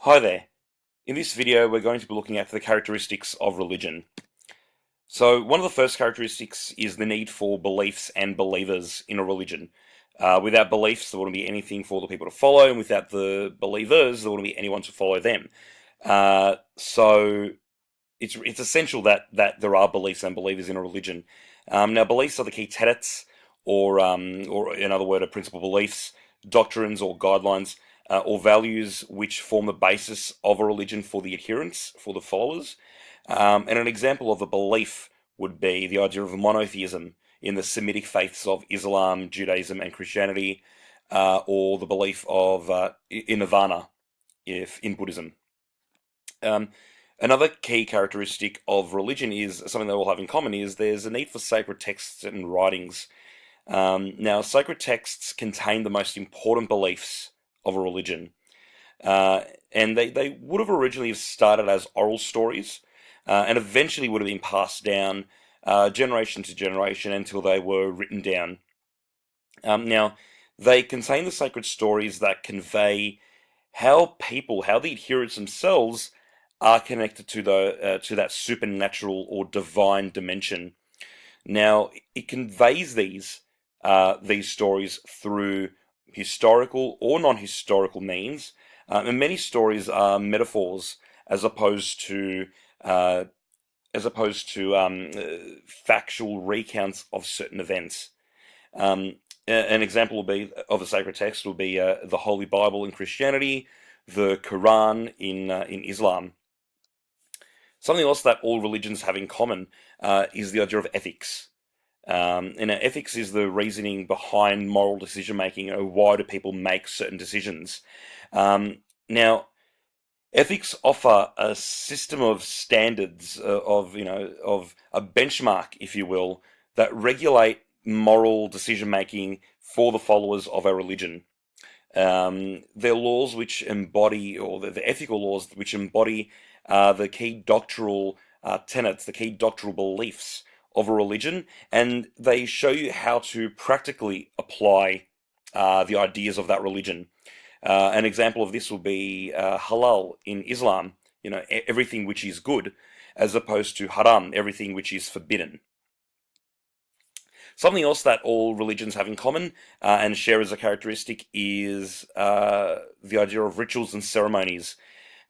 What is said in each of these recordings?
Hi there. In this video, we're going to be looking at the characteristics of religion. So, one of the first characteristics is the need for beliefs and believers in a religion. Without beliefs, there wouldn't be anything for the people to follow, and without the believers, there wouldn't be anyone to follow them. So, it's essential that there are beliefs and believers in a religion. Now, beliefs are the key tenets, or in other words, principal beliefs, doctrines, or guidelines, or values which form the basis of a religion for the adherents, for the followers. And an example of a belief would be the idea of monotheism in the Semitic faiths of Islam, Judaism, and Christianity, or the belief of in Nirvana, if in Buddhism. Um, Another key characteristic of religion is something they all have in common is there's a need for sacred texts and writings. Now, sacred texts contain the most important beliefs of a religion. And they would have originally started as oral stories and eventually would have been passed down generation to generation until they were written down. Now, they contain the sacred stories that convey how people, how the adherents themselves are connected to that supernatural or divine dimension. Now, it conveys these stories through historical or non-historical means, and many stories are metaphors as opposed to uh, factual recounts of certain events. An example will be of a sacred text will be the Holy Bible in Christianity, the Quran in Islam. Something else that all religions have in common is the idea of ethics. And ethics is the reasoning behind moral decision making. Why do people make certain decisions? Now, ethics offer a system of standards of a benchmark, if you will, that regulate moral decision making for the followers of a religion. They're laws which embody, or the ethical laws which embody the key doctrinal tenets, the key doctrinal beliefs of a religion, and they show you how to practically apply the ideas of that religion. An example of this will be halal in Islam, everything which is good, as opposed to haram, everything which is forbidden. Something else that all religions have in common and share as a characteristic is the idea of rituals and ceremonies.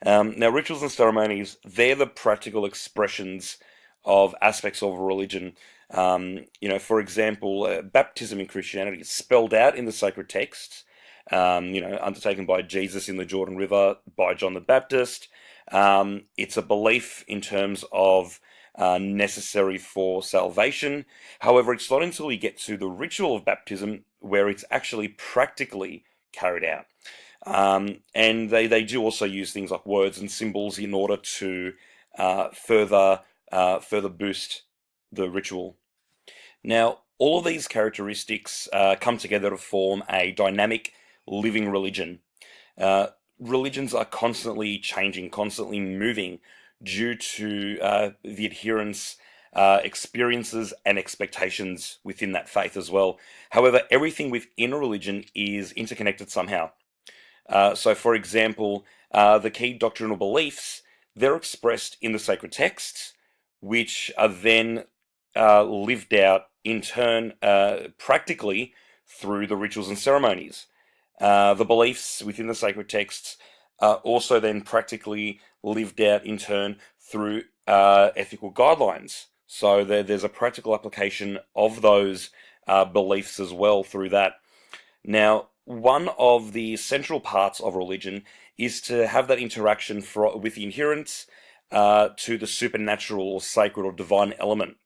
Now, rituals and ceremonies, they're the practical expressions of aspects of a religion. For example, baptism in Christianity is spelled out in the sacred texts, undertaken by Jesus in the Jordan River, by John the Baptist. It's a belief in terms of necessary for salvation. However, it's not until we get to the ritual of baptism where it's actually practically carried out. And they do also use things like words and symbols in order to further boost the ritual. Now, all of these characteristics come together to form a dynamic, living religion. Religions are constantly changing, constantly moving due to the adherents' experiences and expectations within that faith as well. However, everything within a religion is interconnected somehow. So, for example, the key doctrinal beliefs, they're expressed in the sacred texts, which are then lived out in turn practically through the rituals and ceremonies. The beliefs within the sacred texts are also then practically lived out in turn through ethical guidelines. So there's a practical application of those beliefs as well through that. Now, one of the central parts of religion is to have that interaction with the adherents to the supernatural or sacred or divine element.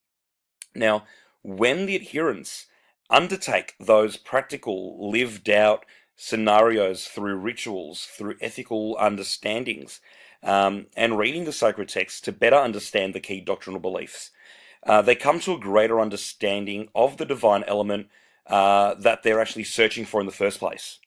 Now, when the adherents undertake those practical, lived out scenarios through rituals, through ethical understandings, and reading the sacred texts to better understand the key doctrinal beliefs, they come to a greater understanding of the divine element that they're actually searching for in the first place.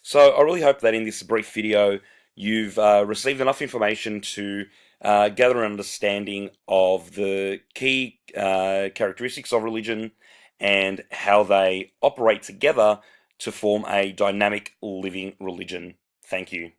So I really hope that in this brief video you've received enough information to gather an understanding of the key characteristics of religion and how they operate together to form a dynamic living religion. Thank you.